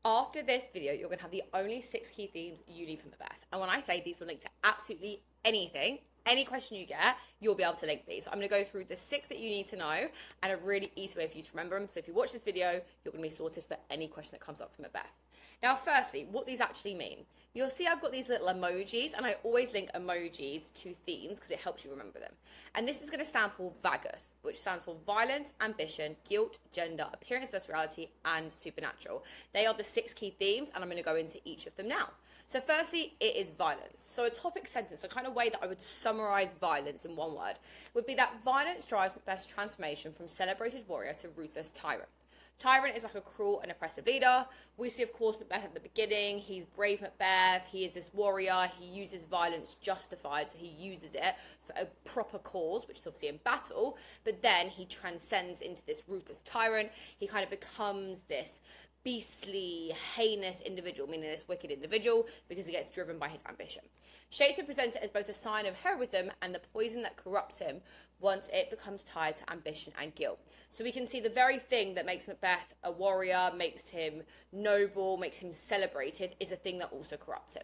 After this video, you're going to have the only 6 key themes you need from Macbeth. And when I say these will link to absolutely anything, any question you get, you'll be able to link these. So I'm going to go through the 6 that you need to know and a really easy way for you to remember them. So if you watch this video, you're going to be sorted for any question that comes up from Macbeth. Now, firstly, what these actually mean. You'll see I've got these little emojis, and I always link emojis to themes because it helps you remember them. And this is going to stand for VAGUS, which stands for violence, ambition, guilt, gender, appearance versus reality, and supernatural. They are the 6 key themes, and I'm going to go into each of them now. So firstly, it is violence. So a topic sentence, a kind of way that I would summarize violence in one word, would be that violence drives Macbeth's transformation from celebrated warrior to ruthless tyrant. Tyrant is like a cruel and oppressive leader. We see, of course, Macbeth at the beginning. He's brave Macbeth. He is this warrior. He uses violence justified, so he uses it for a proper cause, which is obviously in battle. But then he transcends into this ruthless tyrant. He kind of becomes this beastly, heinous individual, meaning this wicked individual, because he gets driven by his ambition. Shakespeare presents it as both a sign of heroism and the poison that corrupts him once it becomes tied to ambition and guilt. So we can see the very thing that makes Macbeth a warrior, makes him noble, makes him celebrated, is a thing that also corrupts him.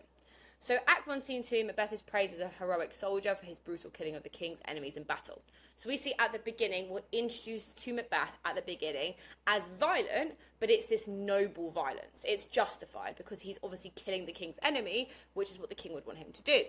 So Act 1, Scene 2, Macbeth is praised as a heroic soldier for his brutal killing of the king's enemies in battle. So we see at the beginning, we're introduced to Macbeth at the beginning as violent, but it's this noble violence. It's justified because he's obviously killing the king's enemy, which is what the king would want him to do.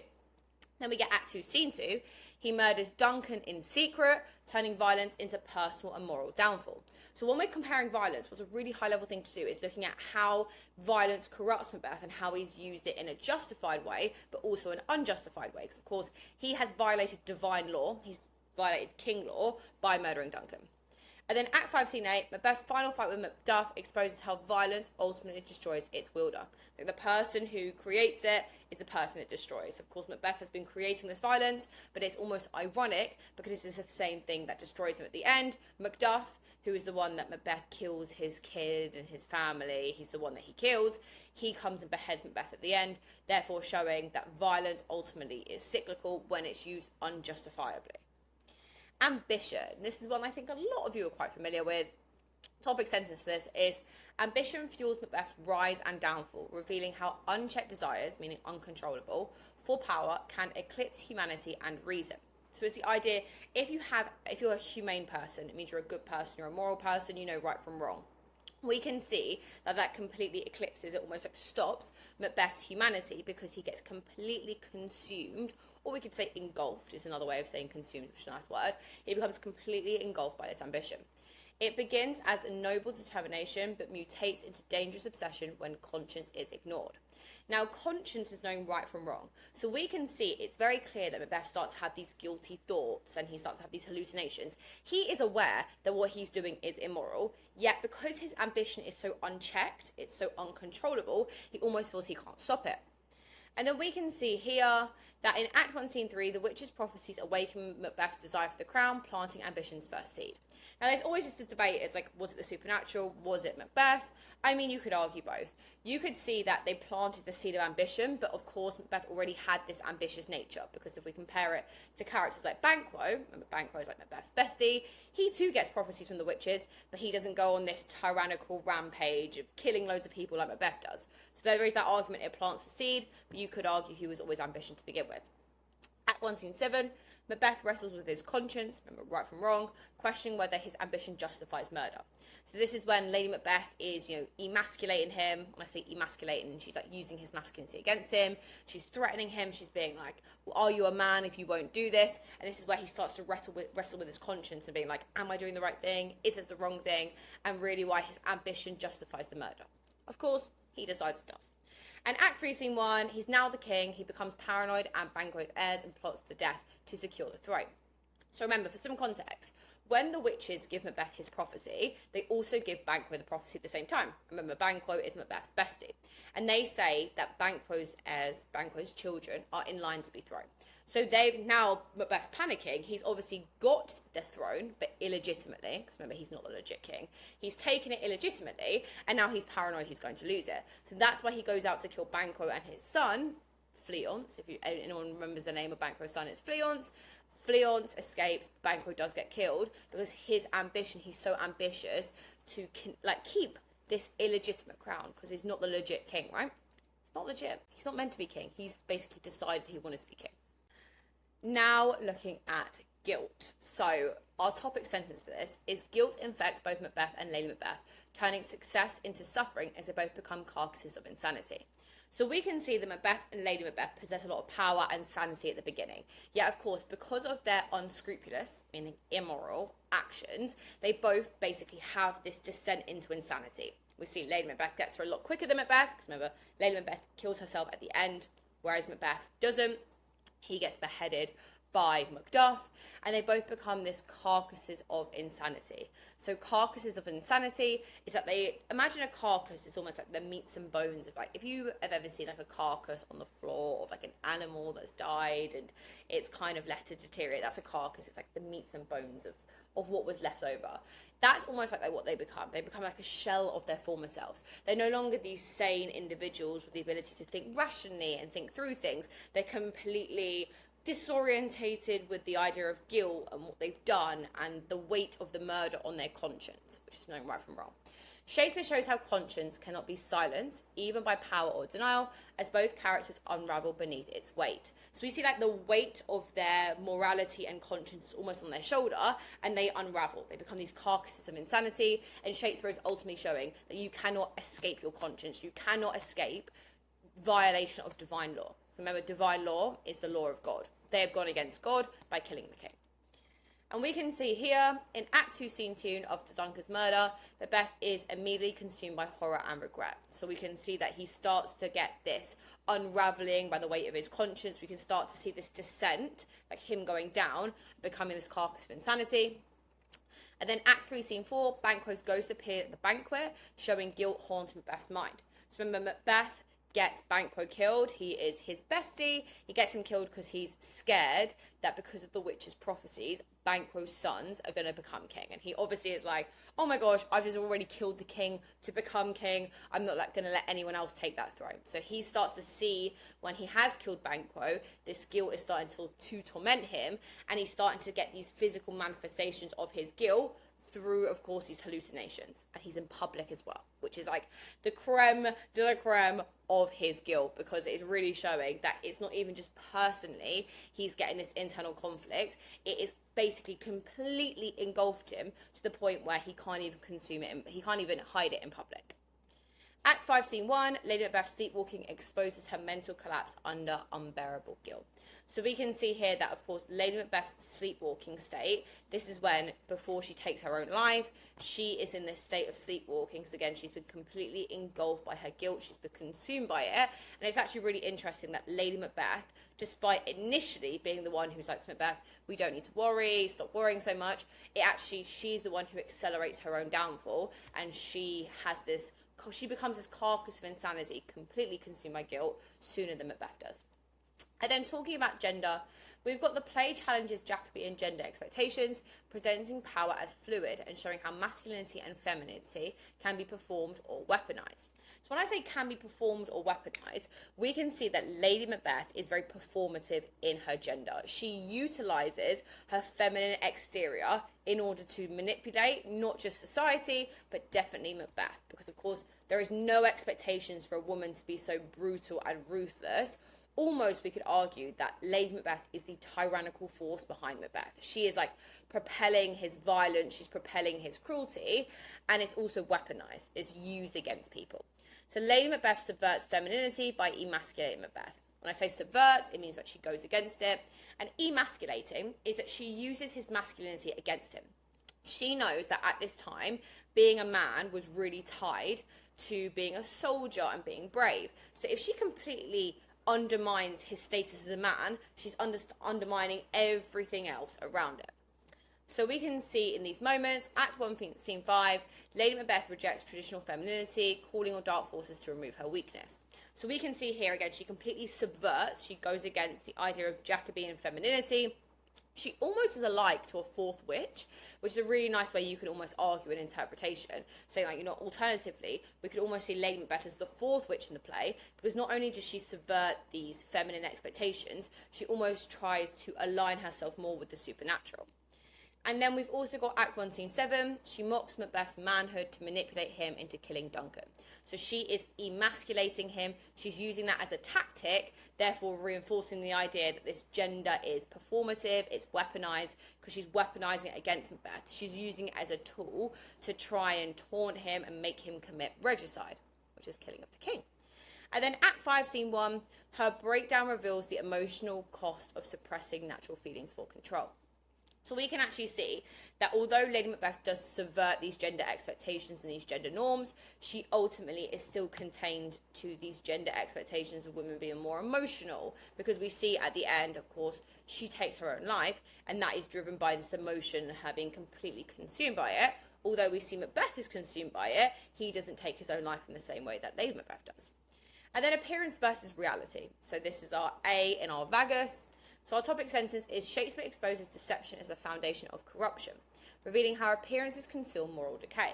Then we get Act 2, Scene 2. He murders Duncan in secret, turning violence into personal and moral downfall. So when we're comparing violence, what's a really high-level thing to do is looking at how violence corrupts Macbeth and how he's used it in a justified way, but also an unjustified way. Because, of course, he has violated divine law. He's violated king law by murdering Duncan. And then Act 5, Scene 8, Macbeth's final fight with Macduff exposes how violence ultimately destroys its wielder. So the person who creates it is the person it destroys. Of course, Macbeth has been creating this violence, but it's almost ironic because this is the same thing that destroys him at the end. Macduff, who is the one that Macbeth kills his kid and his family, he's the one that he kills. He comes and beheads Macbeth at the end, therefore showing that violence ultimately is cyclical when it's used unjustifiably. Ambition. This is one I think a lot of you are quite familiar with. Topic sentence for this is, ambition fuels Macbeth's rise and downfall, revealing how unchecked desires, meaning uncontrollable, for power can eclipse humanity and reason. So it's the idea, if you're a humane person, it means you're a good person, you're a moral person, you know right from wrong. We can see that completely eclipses, it almost like stops Macbeth's humanity because he gets completely consumed, or we could say engulfed is another way of saying consumed, which is a nice word. He becomes completely engulfed by this ambition. It begins as a noble determination, but mutates into dangerous obsession when conscience is ignored. Now, conscience is knowing right from wrong. So we can see it's very clear that Macbeth starts to have these guilty thoughts and he starts to have these hallucinations. He is aware that what he's doing is immoral, yet because his ambition is so unchecked, it's so uncontrollable, he almost feels he can't stop it. And then we can see here that in Act 1, Scene 3, the witch's prophecies awaken Macbeth's desire for the crown, planting ambition's first seed. Now, there's always just a debate. It's like, was it the supernatural? Was it Macbeth? I mean, you could argue both. You could see that they planted the seed of ambition, but of course, Macbeth already had this ambitious nature, because if we compare it to characters like Banquo, remember Banquo is like Macbeth's bestie, he too gets prophecies from the witches, but he doesn't go on this tyrannical rampage of killing loads of people like Macbeth does. So there is that argument, it plants the seed, but you could argue he was always ambitious to begin with. Act 1, Scene 7, Macbeth wrestles with his conscience, remember right from wrong, questioning whether his ambition justifies murder. So this is when Lady Macbeth is, emasculating him. When I say emasculating, she's like using his masculinity against him. She's threatening him. She's being like, well, are you a man if you won't do this? And this is where he starts to wrestle with his conscience and being like, am I doing the right thing? Is this the wrong thing? And really why his ambition justifies the murder. Of course, he decides it does. And Act 3, Scene 1, he's now the king. He becomes paranoid and Banquo's heirs and plots the death to secure the throne. So remember, for some context, when the witches give Macbeth his prophecy, they also give Banquo the prophecy at the same time. Remember, Banquo is Macbeth's bestie. And they say that Banquo's heirs, Banquo's children, are in line to be thrown. So Macbeth's panicking. He's obviously got the throne, but illegitimately, because remember, he's not the legit king. He's taken it illegitimately, and now he's paranoid he's going to lose it. So that's why he goes out to kill Banquo and his son, Fleance. If anyone remembers the name of Banquo's son, it's Fleance. Fleance escapes, Banquo does get killed, because his ambition, he's so ambitious to keep this illegitimate crown because he's not the legit king, right? It's not legit. He's not meant to be king. He's basically decided he wanted to be king. Now looking at guilt. So our topic sentence for this is guilt infects both Macbeth and Lady Macbeth, turning success into suffering as they both become carcasses of insanity. So we can see that Macbeth and Lady Macbeth possess a lot of power and sanity at the beginning. Yet, of course, because of their unscrupulous, meaning immoral, actions, they both basically have this descent into insanity. We see Lady Macbeth gets her a lot quicker than Macbeth, because remember, Lady Macbeth kills herself at the end, whereas Macbeth doesn't. He gets beheaded by Macduff, and they both become this carcasses of insanity. So carcasses of insanity is that they imagine a carcass is almost like the meats and bones of, like, if you have ever seen like a carcass on the floor of like an animal that's died and it's kind of left to deteriorate, that's a carcass. It's like the meats and bones of what was left over. That's almost like what they become. They become like a shell of their former selves. They're no longer these sane individuals with the ability to think rationally and think through things. They're completely disorientated with the idea of guilt and what they've done and the weight of the murder on their conscience, which is knowing right from wrong. Shakespeare shows how conscience cannot be silenced, even by power or denial, as both characters unravel beneath its weight. So we see like the weight of their morality and conscience is almost on their shoulder, and they unravel. They become these carcasses of insanity, and Shakespeare is ultimately showing that you cannot escape your conscience. You cannot escape violation of divine law. Remember, divine law is the law of God. They have gone against God by killing the king. And we can see here in Act 2, Scene 2 of Duncan's murder, Macbeth is immediately consumed by horror and regret. So we can see that he starts to get this unraveling by the weight of his conscience. We can start to see this descent, like him going down, becoming this carcass of insanity. And then Act 3, Scene 4, Banquo's ghost appeared at the banquet, showing guilt haunting Macbeth's mind. So remember, Macbeth gets Banquo killed. He is his bestie. He gets him killed because he's scared that because of the witch's prophecies, Banquo's sons are going to become king. And he obviously is like, oh my gosh, I've just already killed the king to become king. I'm not going to let anyone else take that throne. So he starts to see, when he has killed Banquo, this guilt is starting to torment him. And he's starting to get these physical manifestations of his guilt through, of course, these hallucinations. And he's in public as well, which is like the creme de la creme of his guilt, because it is really showing that it's not even just personally he's getting this internal conflict. It is basically completely engulfed him to the point where he can't even consume it, he can't even hide it in public. Act 5, Scene 1, Lady Macbeth's sleepwalking exposes her mental collapse under unbearable guilt. So we can see here that, of course, Lady Macbeth's sleepwalking state, this is when, before she takes her own life, she is in this state of sleepwalking, because again, she's been completely engulfed by her guilt, she's been consumed by it. And it's actually really interesting that Lady Macbeth, despite initially being the one who's like to Macbeth, we don't need to worry, stop worrying so much, she's the one who accelerates her own downfall, and she becomes this carcass of insanity, completely consumed by guilt, sooner than Macbeth does. And then talking about gender, we've got the play challenges Jacobean gender expectations, presenting power as fluid and showing how masculinity and femininity can be performed or weaponized. So when I say can be performed or weaponized, we can see that Lady Macbeth is very performative in her gender. She utilizes her feminine exterior in order to manipulate not just society, but definitely Macbeth. Because of course, there is no expectations for a woman to be so brutal and ruthless. Almost we could argue that Lady Macbeth is the tyrannical force behind Macbeth. She is like propelling his violence, she's propelling his cruelty, and it's also weaponized, it's used against people. So Lady Macbeth subverts femininity by emasculating Macbeth. When I say subverts, it means that she goes against it. And emasculating is that she uses his masculinity against him. She knows that at this time, being a man was really tied to being a soldier and being brave. So if she completely undermines his status as a man, she's undermining everything else around it. So we can see in these moments, Act 1, Scene 5, Lady Macbeth rejects traditional femininity, calling on dark forces to remove her weakness. So we can see here again, she completely subverts, she goes against the idea of Jacobean femininity. She almost is alike to a fourth witch, which is a really nice way you can almost argue an interpretation, saying like, alternatively, we could almost see Lady Macbeth as the fourth witch in the play, because not only does she subvert these feminine expectations, she almost tries to align herself more with the supernatural. And then we've also got Act 1, Scene 7. She mocks Macbeth's manhood to manipulate him into killing Duncan. So she is emasculating him. She's using that as a tactic, therefore reinforcing the idea that this gender is performative, it's weaponized, because she's weaponizing it against Macbeth. She's using it as a tool to try and taunt him and make him commit regicide, which is killing of the king. And then Act 5, Scene 1, her breakdown reveals the emotional cost of suppressing natural feelings for control. So we can actually see that although Lady Macbeth does subvert these gender expectations and these gender norms, she ultimately is still contained to these gender expectations of women being more emotional, because we see at the end, of course, she takes her own life, and that is driven by this emotion, her being completely consumed by it. Although we see Macbeth is consumed by it, he doesn't take his own life in the same way that Lady Macbeth does. And then appearance versus reality. So this is our A in our vagus. So our topic sentence is Shakespeare exposes deception as the foundation of corruption, revealing how appearances conceal moral decay.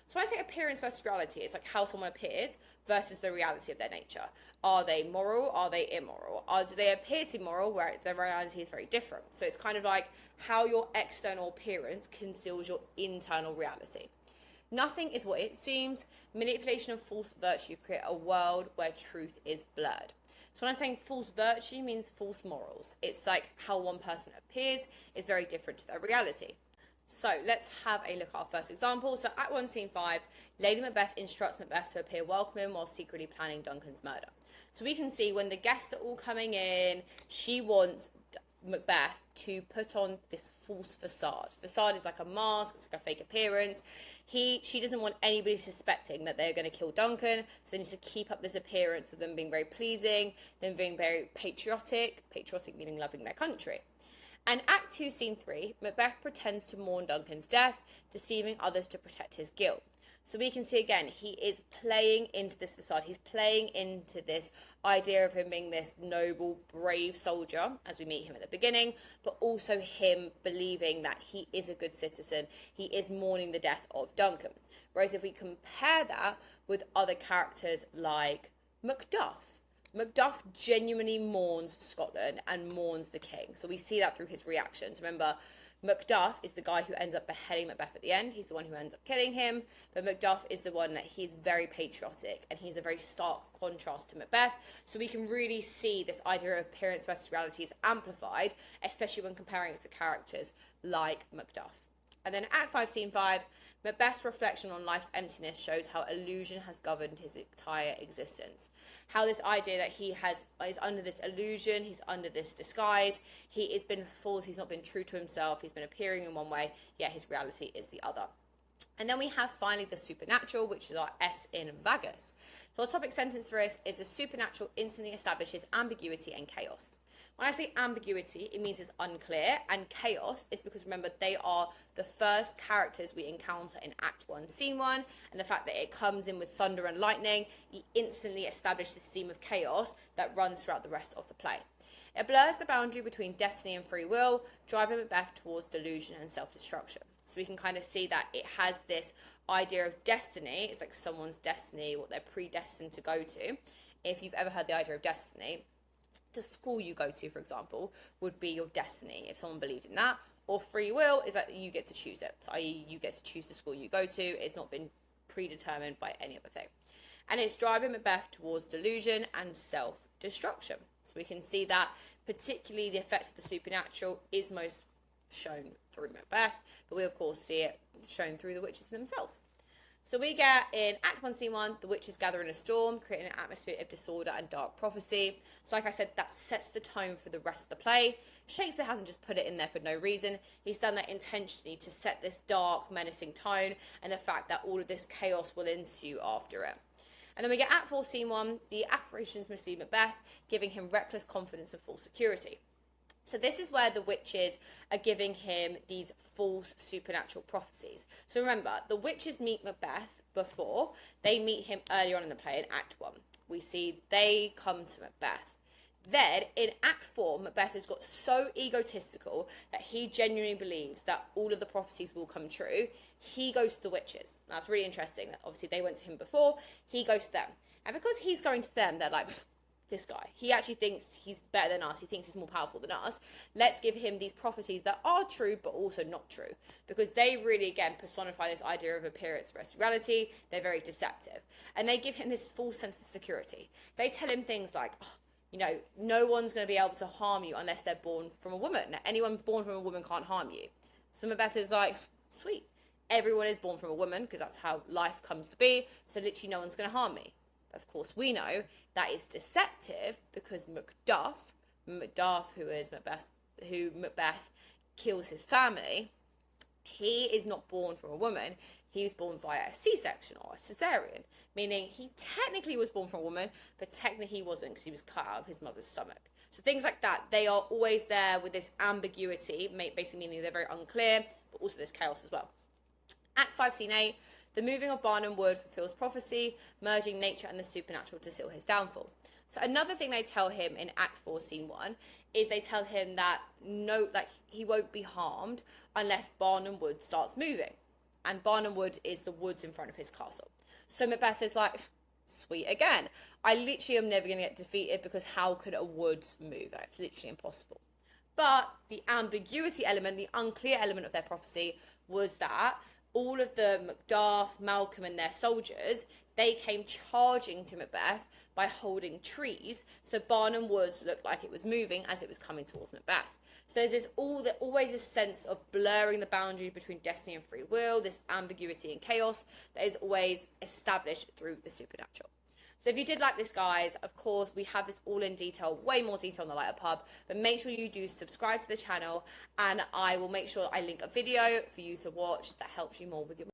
So when I say appearance versus reality, it's like how someone appears versus the reality of their nature. Are they moral? Are they immoral? Do they appear to be moral where the reality is very different? So it's kind of like how your external appearance conceals your internal reality. Nothing is what it seems. Manipulation of false virtue create a world where truth is blurred. So when I'm saying false virtue means false morals. It's like how one person appears is very different to their reality. So let's have a look at our first example. So Act 1, Scene 5, Lady Macbeth instructs Macbeth to appear welcoming while secretly planning Duncan's murder. So we can see when the guests are all coming in, she wants Macbeth to put on this false facade. Facade is like a mask, it's like a fake appearance. She doesn't want anybody suspecting that they're going to kill Duncan, so they need to keep up this appearance of them being very pleasing, them being very patriotic meaning loving their country. And Act 2, Scene 3, Macbeth pretends to mourn Duncan's death, deceiving others to protect his guilt. So we can see again, he is playing into this facade. He's playing into this idea of him being this noble, brave soldier, as we meet him at the beginning, but also him believing that he is a good citizen. He is mourning the death of Duncan. Whereas if we compare that with other characters like Macduff, Macduff genuinely mourns Scotland and mourns the king. So we see that through his reactions. Remember, Macduff is the guy who ends up beheading Macbeth at the end. He's the one who ends up killing him. But Macduff is the one that he's very patriotic, and he's a very stark contrast to Macbeth. So we can really see this idea of appearance versus reality is amplified, especially when comparing it to characters like Macduff. And then Act 5, Scene 5, Macbeth's reflection on life's emptiness shows how illusion has governed his entire existence. How this idea that he is under this illusion, he's under this disguise, he has been false, he's not been true to himself, he's been appearing in one way, yet his reality is the other. And then we have finally the supernatural, which is our S in vagus. So our topic sentence for us is the supernatural instantly establishes ambiguity and chaos. When I say ambiguity, it means it's unclear, and chaos is because, remember, they are the first characters we encounter in Act 1, Scene 1, and the fact that it comes in with thunder and lightning, you instantly establish this theme of chaos that runs throughout the rest of the play. It blurs the boundary between destiny and free will, driving Macbeth towards delusion and self-destruction. So we can kind of see that it has this idea of destiny. It's like someone's destiny, what they're predestined to go to. If you've ever heard the idea of destiny, the school you go to, for example, would be your destiny, if someone believed in that. Or free will is that you get to choose it, so i.e. you get to choose the school you go to. It's not been predetermined by any other thing. And it's driving Macbeth towards delusion and self-destruction. So we can see that particularly the effect of the supernatural is most shown through Macbeth, but we of course see it shown through the witches themselves. So we get in Act 1, Scene 1, the witches gather in a storm, creating an atmosphere of disorder and dark prophecy. So like I said, that sets the tone for the rest of the play. Shakespeare hasn't just put it in there for no reason. He's done that intentionally to set this dark, menacing tone and the fact that all of this chaos will ensue after it. And then we get Act 4, Scene 1, the apparitions mislead Macbeth, giving him reckless confidence and false security. So this is where the witches are giving him these false supernatural prophecies. So remember, the witches meet Macbeth before. They meet him earlier on in the play in Act 1. We see they come to Macbeth. Then in Act 4, Macbeth has got so egotistical that he genuinely believes that all of the prophecies will come true. He goes to the witches. Now, it's really interesting that obviously they went to him before. He goes to them. And because he's going to them, they're like, this guy. He actually thinks he's better than us. He thinks he's more powerful than us. Let's give him these prophecies that are true, but also not true. Because they really, again, personify this idea of appearance versus reality. They're very deceptive. And they give him this false sense of security. They tell him things like, oh, you know, no one's going to be able to harm you unless they're born from a woman. Now, anyone born from a woman can't harm you. So Macbeth is like, sweet. Everyone is born from a woman because that's how life comes to be. So literally no one's going to harm me. Of course, we know that is deceptive because Macduff, who Macbeth kills his family, he is not born from a woman. He was born via a C-section or a cesarean, meaning he technically was born from a woman, but technically he wasn't because he was cut out of his mother's stomach. So things like that, they are always there with this ambiguity, basically meaning they're very unclear, but also there's chaos as well. Act 5, Scene 8. The moving of barn and wood fulfills prophecy, merging nature and the supernatural to seal his downfall. So another thing they tell him in Act 4, Scene 1 is they tell him that he won't be harmed unless barn and wood starts moving. And barn and wood is the woods in front of his castle. So Macbeth is like, sweet again. I literally am never going to get defeated because how could a wood move? That's literally impossible. But the ambiguity element, the unclear element of their prophecy was that all of the Macduff, Malcolm and their soldiers, they came charging to Macbeth by holding trees. So barn and woods looked like it was moving as it was coming towards Macbeth. So there's always this sense of blurring the boundary between destiny and free will, this ambiguity and chaos that is always established through the supernatural. So if you did like this, guys, of course, we have this all in detail, way more detail on the Light Up Hub, but make sure you do subscribe to the channel and I will make sure I link a video for you to watch that helps you more with your